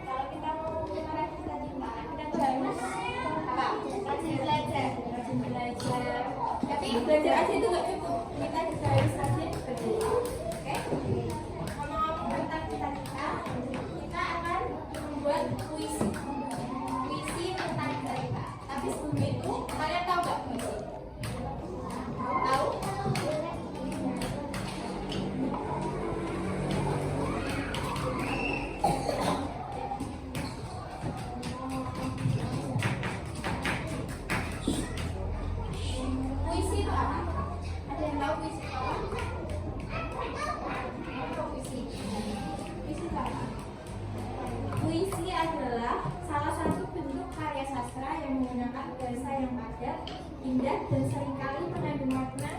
Kalau kita mau belajar aja itu nggak cukup, kita juga harus rajin berdiri. Oke? Ngomong-ngomong tentang cita-cita, kita akan membuat puisi. Puisi tentang cita-cita. Tapi sebelum itu, kalian tahu nggak puisi? Tahu? Puisi itu apa? Ada yang tahu puisi itu apa? Puisi. Puisi itu apa? Puisi adalah salah satu bentuk karya sastra yang menggunakan bahasa yang padat, indah, dan seringkali mengandung makna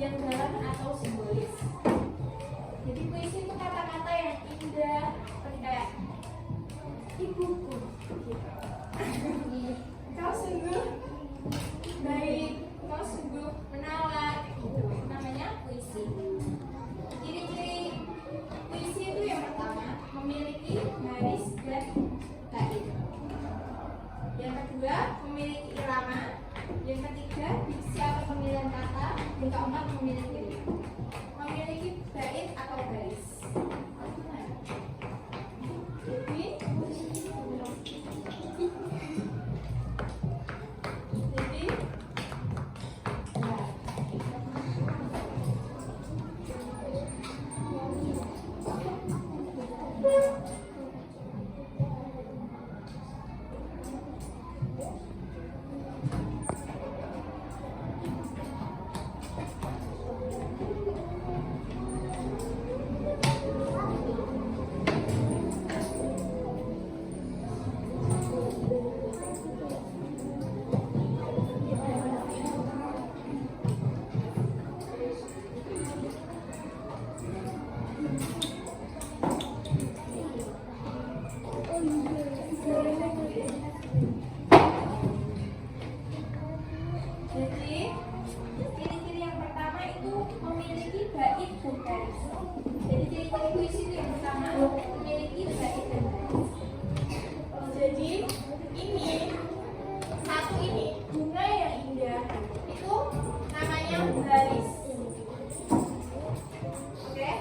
yang dalam atau simbolis. Jadi puisi itu kata-kata yang indah, seperti kayak ibuku. Kau sungguh baik, kau sungguh menawan, gitu. Namanya puisi. Ciri-ciri puisi itu yang pertama memiliki baris dan bait. Yang kedua memiliki irama. Yang ketiga diksi atau pemilihan kata. Yang keempat memiliki bait atau baris. Jadi ciri-ciri yang pertama itu memiliki bait dan baris. Jadi ciri-ciri puisi itu yang pertama memiliki bait dan baris. Jadi ini satu ini bunga yang indah itu namanya baris. Oke?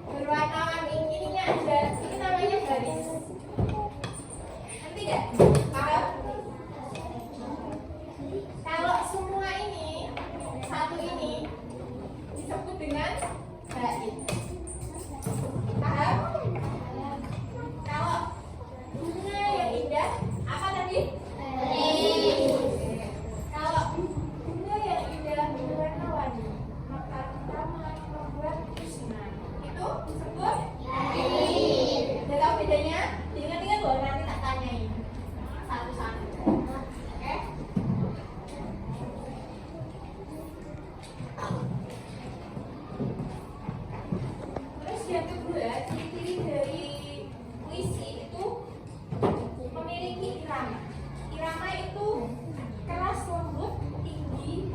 Berwarna-warni ininya ada, ini namanya baris. Nanti nggak? Paham? Kalau semua ini, satu ini disebut dengan bait. Paham? Kalau bunga yang indah, apa tadi? Bait. Kalau bunga yang indah berwarna-warni, maka kita membuat busana. Itu disebut bait. Udah tahu bedanya? Ingat-ingat loh, nanti tak tanyain satu-satu. Oke? Terus yang kedua, ciri-ciri dari puisi itu memiliki irama. Irama itu keras, lembut, tinggi,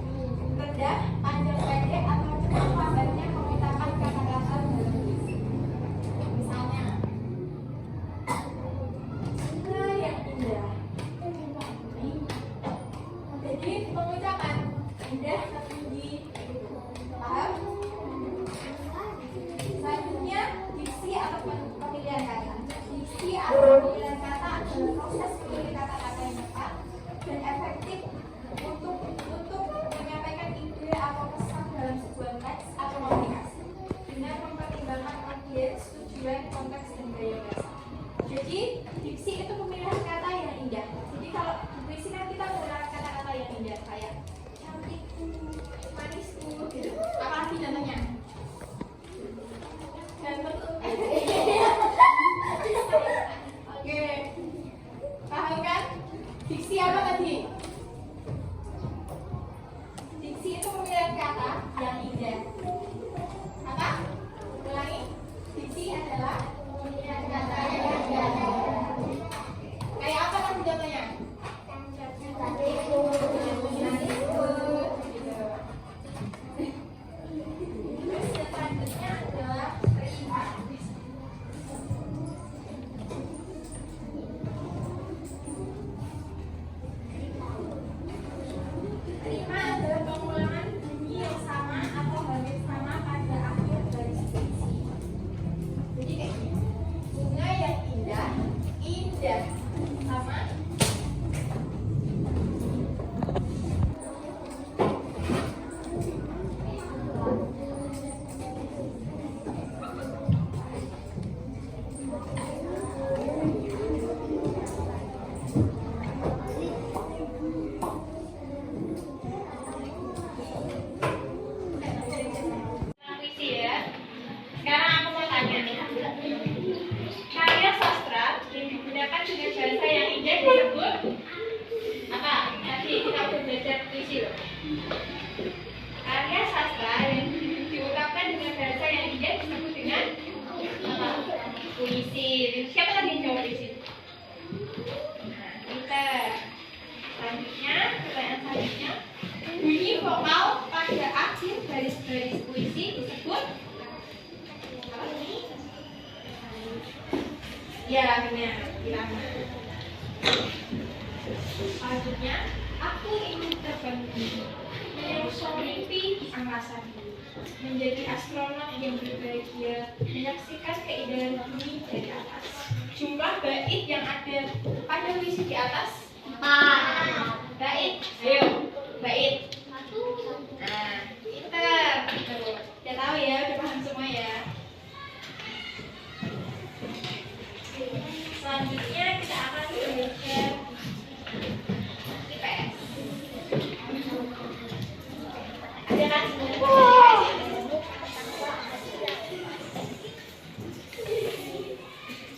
rendah, panjang, pendek, atau cepat lambatnya mengucapkan kata-kata dalam puisi. Misalnya, bunga yang indah. Jadi pengucapan indah, tinggi, paham? Selanjutnya diksi atau pemilihan kata. Diksi atau pemilihan kata adalah proses memilih kata-kata yang tepat dan efektif untuk menyampaikan ide atau pesan dalam sebuah teks atau komunikasi dengan mempertimbangkan audiens, tujuan, konteks, dan gaya bahasa. Jadi diksi itu pemilihan kata yang indah. Jadi kalau di puisi kan kita menggunakan kata-kata yang indah kayak cantikku, manisku, gitu. Apalagi contohnya? Oke, paham kan? Diksi apa tadi? Diksi itu pemilihan kata yang indah. Apa? Ulangi. Diksi adalah pemilihan kata yang indah. Kayak apa kan contohnya? Cantikku, manisku, gitu. Terus selanjutnya adalah perintah. Ya, sama. Puisi ya. Sekarang aku mau tanya nih. Karya sastra yang digunakan dengan bahasa yang indah disebut apa? Tadi kita udah belajar puisi loh. Karya sastra yang diungkapkan dengan bahasa yang indah disebut dengan apa? Puisi. Siapa lagi yang jawab puisi? Nah, kita selanjutnya, pertanyaan selanjutnya. Bunyi vokal pada akhir baris-baris puisi disebut apa ini? Ya, benar. Irama. Selanjutnya, aku ingin terbang tinggi, menyongsong mimpi di angkasa biru, menjadi astronom yang berbahagia, menyaksikan keindahan bumi dari atas. Jumlah bait yang ada pada puisi di atas? 4. Bait. Ayo, bait. Nah, pinter. Udah tahu ya, udah paham semua ya. Selanjutnya kita akan belajar IPS. Ada kan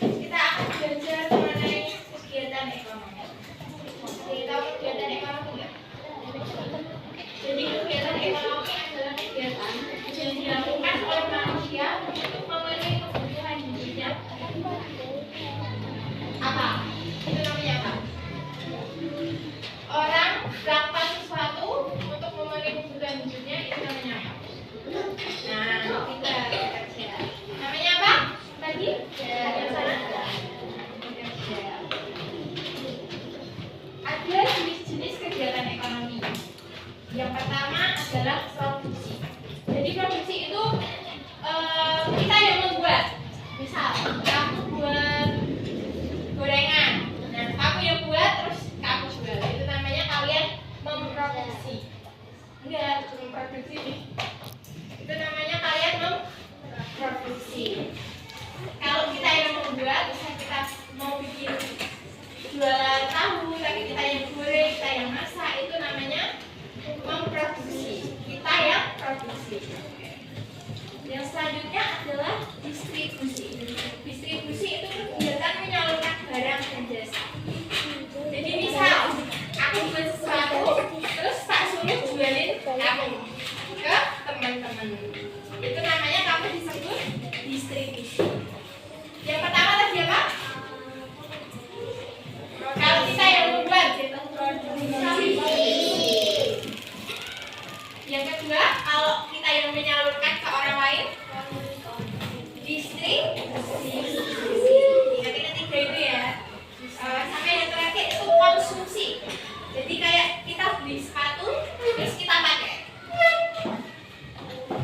kita akan belajar mengenai kegiatan ekonomi. Kita kegiatan ekonomi ya. Jadi kegiatan ekonomi adalah kegiatan yang dilakukan oleh manusia untuk memenuhi kebutuhan hidupnya. Apa? Itu namanya apa? Orang melakukan sesuatu untuk memenuhi kebutuhan hidupnya, itu namanya apa? Nah, kita kerja. Namanya apa? Tadi? Yang sana? Kerja. Ada jenis-jenis kegiatan ekonomi. Yang pertama adalah produksi. Jadi produksi itu kita yang membuat. Misal, kamu buat gorengan. Nah, kamu yang buat terus kamu jual. Itu namanya kalian memproduksi. Enggak, memproduksi nih. Itu namanya kalian memproduksi. Kalau kita yang membuat, misalnya kita mau bikin jualan tahu, tapi kita yang goreng, kita yang masak, itu namanya memproduksi. Kita yang produksi. Yang selanjutnya adalah distribusi. Distribusi itu kegiatan menyalurkan barang dan jasa. Jadi misal aku buat sesuatu, terus tak suruh jualin kamu ke teman-teman. Itu namanya kamu disebut distribusi. Yang pertama tadi apa? Kalau kita yang membuat produksi. Yang kedua, kalau kita yang menyalurkan ke orang lain, distribusi. Ingat-ingat 3 itu ya. Sampai yang terakhir itu konsumsi. Jadi kayak kita beli sepatu, terus kita pakai.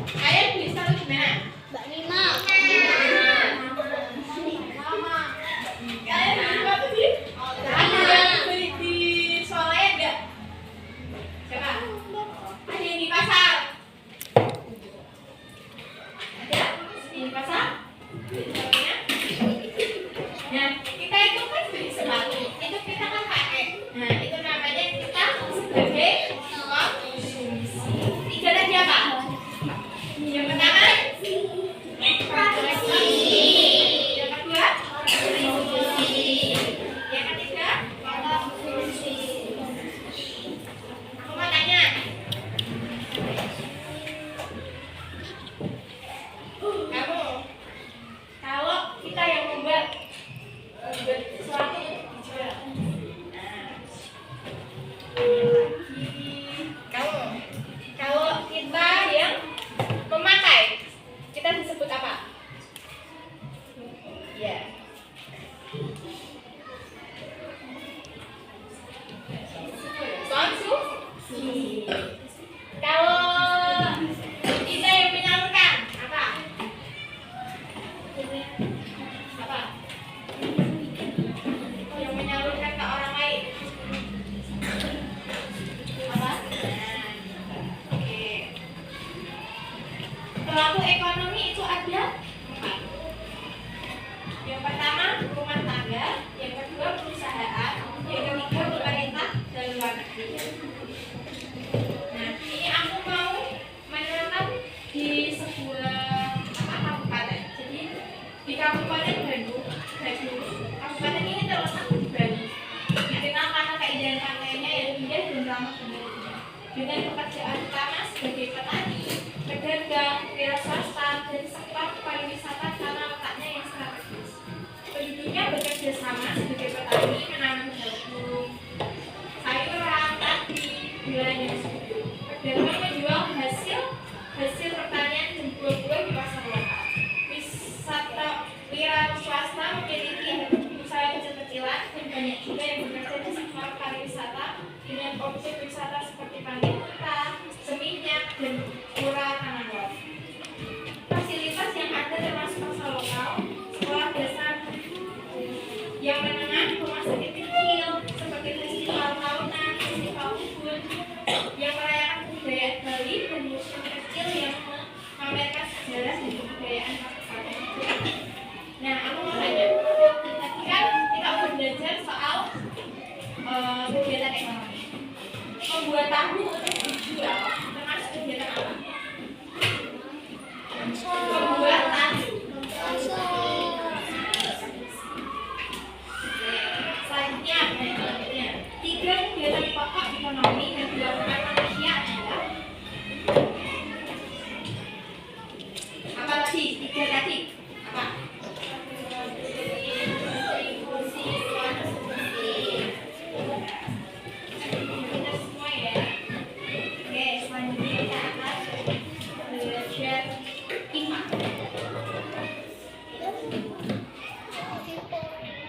Kalian beli sepatu gimana? Mbak Nina. Kalian beli sepatu di? Ada yang beli di Swalayan enggak? Siapa? Ada yang di pasar? Ada? Di pasar? Nah, kita itu kan beli sepatu, itu kita kan pakai. Nah, itu namanya kita sebagai konsumsi. 3 tadi apa? Yang pertama, produksi. Yang kedua, distribusi. Yang ketiga, konsumsi. Aku mau tanya. Kamu, kalau kita yang membuat sesuatu dijual. Nah, kamu, kalau kita yang memakai, kita disebut apa? Ya. banyak juga yang bekerja di sektor pariwisata dengan objek wisata seperti pantai kuta, seminyak, dan pura Tanah. Fasilitas yang ada termasuk pasar lokal, sekolah dasar yang menengah, rumah sakit kecil seperti festival tahunan, festival ubud yang merayakan kebudayaan Bali, dan museum kecil yang memamerkan sejarah dan kebudayaan kabupaten. Nah, aku mau tanya, tadi kan kita udah belajar soal kegiatan ekonomi. Membuat tahu untuk dijual termasuk kegiatan apa? Membuat tahu. Selanjutnya, tiga kegiatan pokok ekonomi yang dilakukan manusia adalah apa tadi? Tiga tadi apa? Semua ya. Oke, selanjutnya kita akan belajar IPA.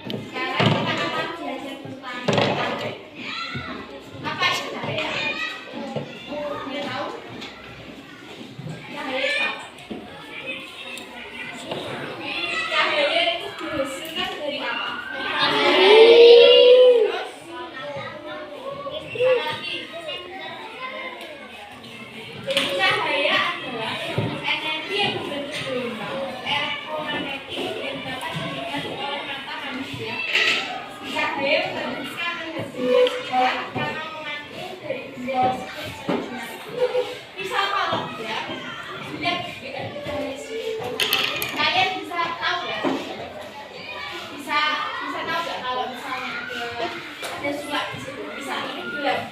Sekarang kita akan belajar tentang cahaya. Apa itu cahaya? Dia tahu? Cahaya itu apa? Cahaya itu dihasilkan dari apa? Terus apa lagi? Jadi cahaya adalah energi yang berbentuk gelombang elektromagnetik yang dapat dilihat oleh mata manusia. Cahaya berbentuk menghasilkan sejarah karena memantul dari benda tersebut. Bisa kalau ya, lihat kalian bisa tahu ya? Bisa tahu nggak kalau misalnya ada surat di situ, bisa ini gelas.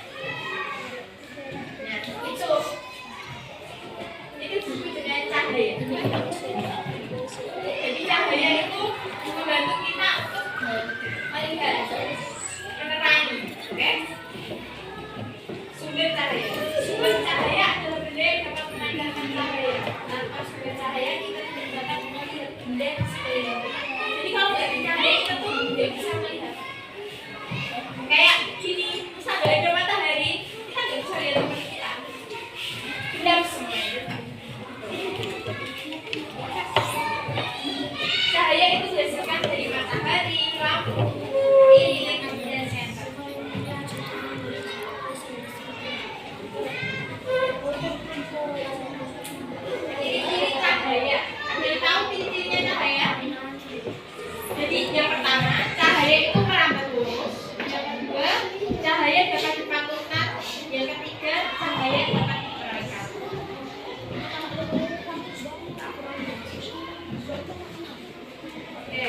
Nah, itu disebut dengan cahaya. Jadi cahaya itu membantu kita untuk melihat, menerangi, oke? Sumber cahaya adalah benda yang dapat memancarkan cahaya. Tanpa sumber cahaya kita tidak dapat melihat benda di sekeliling. Jadi kalau nggak ada cahaya kita tuh tidak bisa melihat. Kayak gini, misal nggak ada matahari, kita nggak bisa lihat teman kita. Gelap semuanya. Cahaya itu dihasilkan dari matahari, lampu, lilin, dan senter. Ciri-ciri cahaya. Ada yang tahu ciri-cirinya cahaya? Jadi yang pertama, cahaya itu merambat lurus. Yang kedua, cahaya dapat dipantulkan. Yang ketiga, cahaya dapat diperangkat. Oke.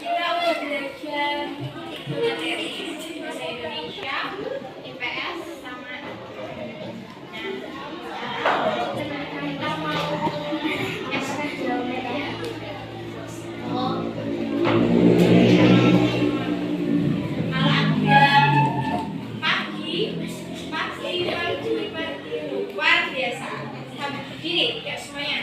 Kita udah belajar materi bahasa Indonesia, IPS, sama. Nah, kita mau ekspres geometri. Kalau ada pagi luar biasa. Sampai begini, ya semuanya.